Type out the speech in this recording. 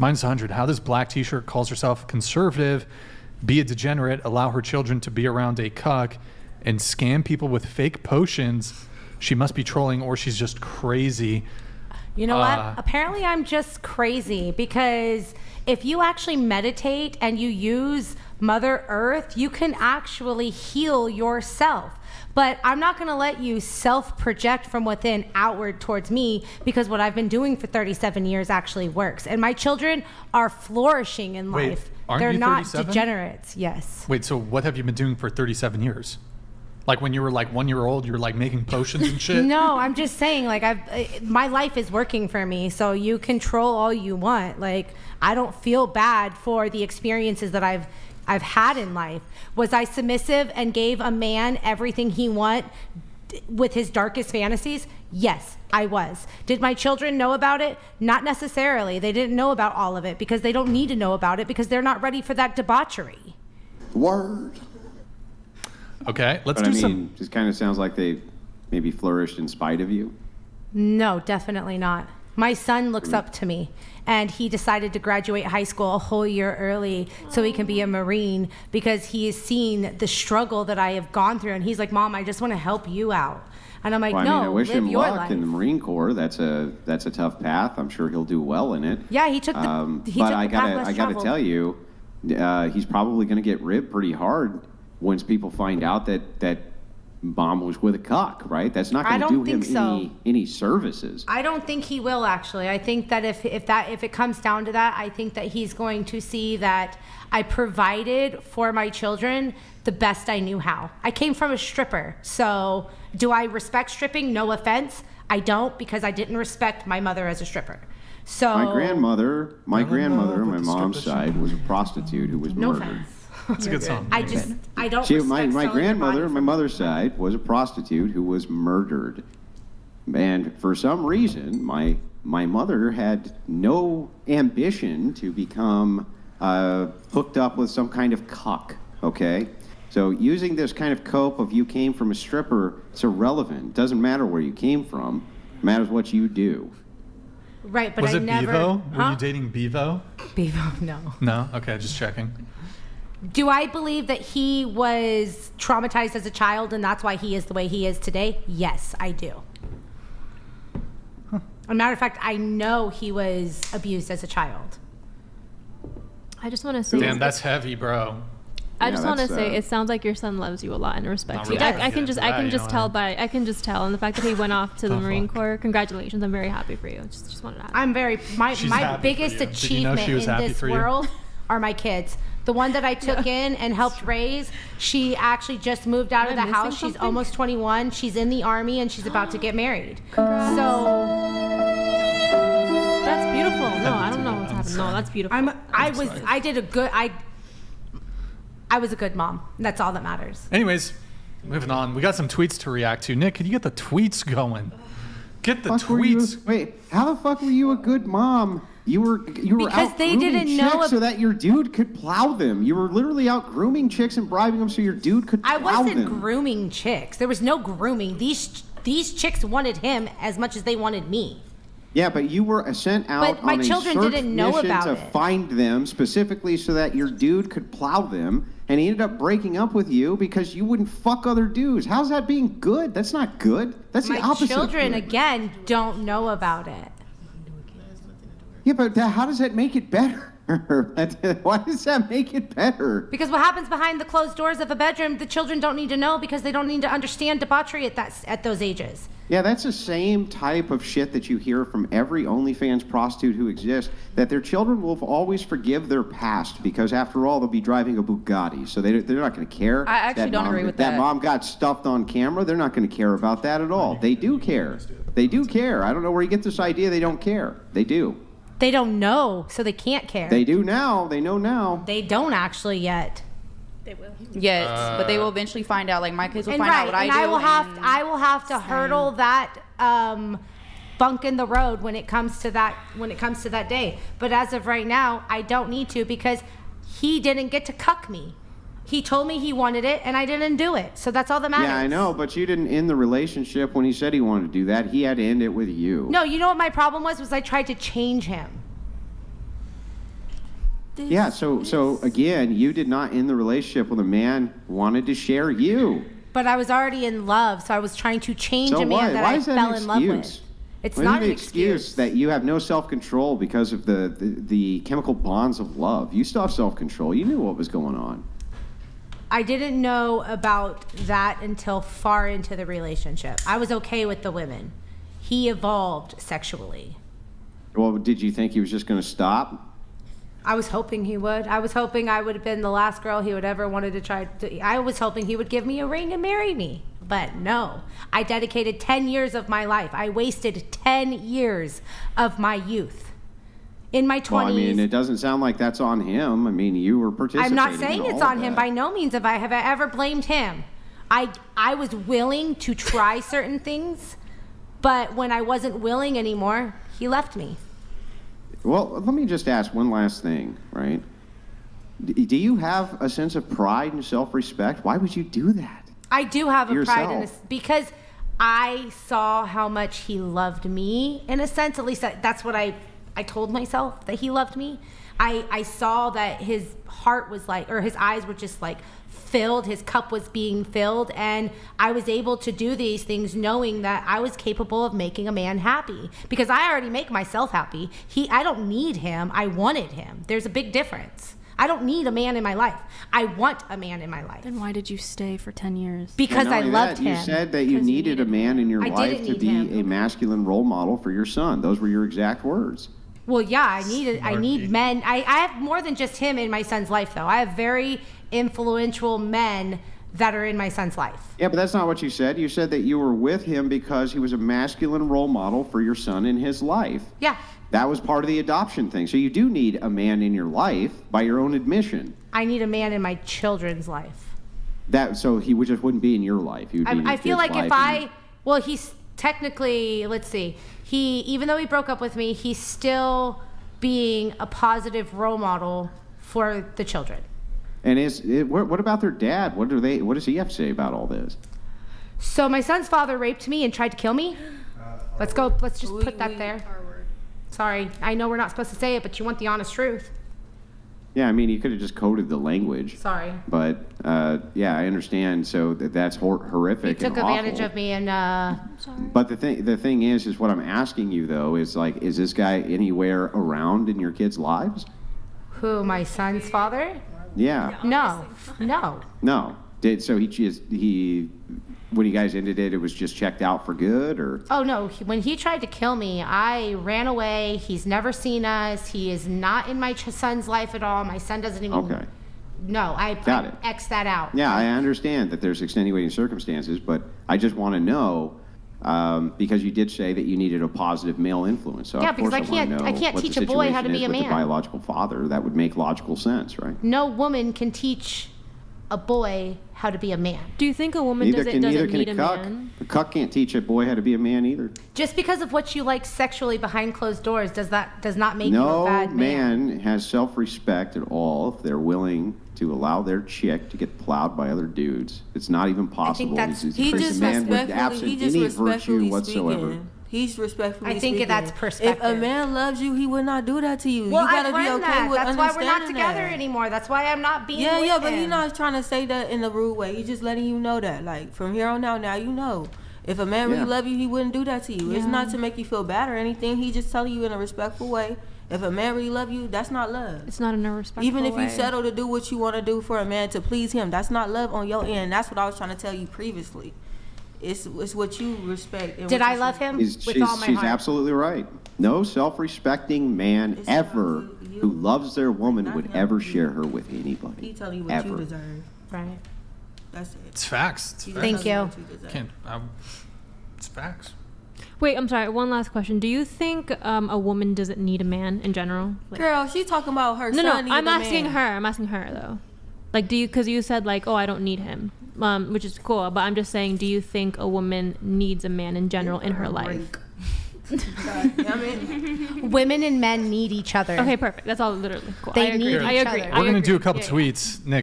Mine's 100. How this black t-shirt calls herself conservative, be a degenerate, allow her children to be around a cuck, and scam people with fake potions. She must be trolling or she's just crazy. You know what? Apparently I'm just crazy, because if you actually meditate and you use Mother Earth, you can actually heal yourself. But I'm not going to let you self-project from within outward towards me, because what I've been doing for 37 years actually works. And my children are flourishing in life. They're not degenerates. Yes. Wait, so what have you been doing for 37 years? Like when you were like 1 year old, you were like making potions and shit? No, I'm just saying, like, my life is working for me, so you control all you want. Like, I don't feel bad for the experiences that I've had in life. Was I submissive and gave a man everything he wanted with his darkest fantasies? Yes, I was. Did my children know about it? Not necessarily. They didn't know about all of it, because they don't need to know about it, because they're not ready for that debauchery. Word. Okay, let's just kind of sounds like they maybe flourished in spite of you. No, definitely not. My son looks up to me, and he decided to graduate high school a whole year early so he can be a Marine, because he has seen the struggle that I have gone through, and he's like, Mom, I just want to help you out. And I'm like, I wish him luck in the Marine Corps. That's a tough path. I'm sure he'll do well in it. Yeah, he took the path less traveled. I gotta tell you, he's probably gonna get ribbed pretty hard once people find out that Mom was with a cuck, right? That's not going to do him any services. I don't think he will, actually. I think that if it comes down to that, I think that he's going to see that I provided for my children the best I knew how. I came from a stripper, so do I respect stripping? No offense. I don't, because I didn't respect my mother as a stripper. So my grandmother on my mom's side was a prostitute who was murdered. Offense. That's a good song. I don't respect my grandmother on my mother's side was a prostitute who was murdered. And for some reason, my mother had no ambition to become hooked up with some kind of cuck, okay? So using this kind of cope of you came from a stripper, it's irrelevant. It doesn't matter where you came from. It matters what you do. Right, but was it never... Bevo? Huh? Were you dating Bevo? Bevo, no. No? Okay, just checking. Do I believe that he was traumatized as a child and that's why he is the way he is today? Yes, I do. As a matter of fact, I know he was abused as a child. I just want to say... Damn, that's heavy, bro. I just want to say, it sounds like your son loves you a lot and respects you. I can just tell, and the fact that he went off to the Marine Corps. Congratulations! I'm very happy for you. Just wanted to add. I'm very my biggest achievement in this world are my kids. The one that I took in and helped raise, she actually just moved out of the house. She's almost 21. She's in the Army and she's about to get married. Congrats. So that's beautiful. No, I don't know what's happening. No, that's beautiful. I was a good mom. That's all that matters. Anyways, moving on. We got some tweets to react to. Nick, can you get the tweets going? Get the tweets. Wait, how the fuck were you a good mom? You were because out they grooming didn't know chicks so that your dude could plow them. You were literally out grooming chicks and bribing them so your dude could plow them. I wasn't grooming chicks. There was no grooming. These chicks wanted him as much as they wanted me. Yeah, but you were sent out but my on a children search didn't know mission about to it. find them specifically so that your dude could plow them, and he ended up breaking up with you because you wouldn't fuck other dudes. How's that being good? That's not good. That's the opposite. My children, again, don't know about it. Yeah, but how does that make it better? Why does that make it better? Because what happens behind the closed doors of a bedroom, the children don't need to know because they don't need to understand debauchery at those ages. Yeah, that's the same type of shit that you hear from every OnlyFans prostitute who exists, that their children will always forgive their past because, after all, they'll be driving a Bugatti, so they're not going to care. I actually don't agree with that. That mom got stuffed on camera, they're not going to care about that at all. They do care. They do care. I don't know where you get this idea they don't care. They do. They don't know, so they can't care. They do now. They know now. They don't actually yet. They will. Yes, but they will eventually find out. Like my kids will find out what I do. I will have to hurdle that bunk in the road when it comes to that day. But as of right now, I don't need to because he didn't get to cuck me. He told me he wanted it, and I didn't do it. So that's all that matters. Yeah, I know, but you didn't end the relationship when he said he wanted to do that. He had to end it with you. No, you know what my problem was I tried to change him. Yeah, so again, you did not end the relationship when the man wanted to share you. But I was already in love, so I was trying to change So a man that why I is that fell an in love with. excuse? It's Why not is an it excuse that you have no self-control because of the chemical bonds of love. You still have self-control. You knew what was going on. I didn't know about that until far into the relationship. I was okay with the women. He evolved sexually. Well, did you think he was just going to stop? I was hoping he would. I was hoping I would have been the last girl he would ever wanted to try. I was hoping he would give me a ring and marry me. But no, I dedicated 10 years of my life. I wasted 10 years of my youth. In my 20s. Well, I mean, it doesn't sound like that's on him. I mean, you were participating. I'm not saying it's on him. By no means have I ever blamed him. I was willing to try certain things, but when I wasn't willing anymore, he left me. Well, let me just ask one last thing, right? Do you have a sense of pride and self-respect? Why would you do that? I do have a pride in Yourself. this because I saw how much he loved me, in a sense. At least that's what I told myself, that he loved me. I saw that his heart was like, or his eyes were just like filled, his cup was being filled, and I was able to do these things knowing that I was capable of making a man happy, because I already make myself happy. I don't need him, I wanted him. There's a big difference. I don't need a man in my life. I want a man in my life. Then why did you stay for 10 years? Because I loved him. You said that you needed a man in your I life didn't to need be him. a masculine role model for your son. Those were your exact words. Well, yeah, I need men. I have more than just him in my son's life, though. I have very influential men that are in my son's life. Yeah, but that's not what you said. You said that you were with him because he was a masculine role model for your son in his life. Yeah. That was part of the adoption thing. So you do need a man in your life by your own admission. I need a man in my children's life. So he just wouldn't be in your life. I feel like well, he's technically, let's see, even though he broke up with me, he's still being a positive role model for the children. And what about their dad? What does he have to say about all this? So my son's father raped me and tried to kill me. Let's just put that there. Sorry, I know we're not supposed to say it, but you want the honest truth. Yeah, I mean, you could have just coded the language. Sorry. But, yeah, I understand. So that's horrific. He took and advantage awful. of me and, Sorry. But the thing is what I'm asking you, though, is like, is this guy anywhere around in your kids' lives? who, my son's father? Yeah. No. No. He when you guys ended it, it was just checked out for good, or? Oh, no. When he tried to kill me, I ran away. He's never seen us. He is not in my son's life at all. My son doesn't even... Okay. No, I X that out. Yeah, I understand that there's extenuating circumstances, but I just want to know, because you did say that you needed a positive male influence. So Yeah, of course because I can't what teach the a boy how to situation be is a with man. the biological father. That would make logical sense, right? No woman can teach a boy how to be a man. Do you think a woman doesn't need a man? A cuck can't teach a boy how to be a man either. Just because of what you like sexually behind closed doors does not make you a bad man. No man has self-respect at all if they're willing to allow their chick to get plowed by other dudes. It's not even possible. He just respectfully whatsoever. speaking. He's respectfully I think speaking. that's perspective. If a man loves you, he would not do that to you. Well, you gotta I've learned be okay that. with That's why we're not understanding together that. anymore. That's why I'm not being Yeah, with but him. he's not trying to say that in a rude way. He's just letting you know that, like, from here on out, now you know. If a man really love you, he wouldn't do that to you. It's not to make you feel bad or anything. He just telling you in a respectful way. If a man really love you, that's not love. It's not in a respectful Even if way. you settle to do what you want to do for a man to please him, that's not love on your end. That's what I was trying to tell you previously. It's what you respect. And Did what I you love see. him with all my She's heart? absolutely right. No self-respecting man It's ever you- who loves their woman not would him, ever you. share her with anybody. He telling you what ever. you deserve. Right. That's it. It's facts. It's He facts. Thank telling you. what deserve. Can't. It's facts. Wait, I'm sorry. One last question. Do you think a woman doesn't need a man in general? Like, Girl, she talking about her no, son. I'm asking man. her. I'm asking her though. Like, because you said like, oh, I don't need him, which is cool. But I'm just saying, do you think a woman needs a man in general in her life? Women and men need each other. Okay, perfect. That's all. Literally cool. They I agree. need I each agree. other. We're gonna do a couple Yeah. tweets, Nick.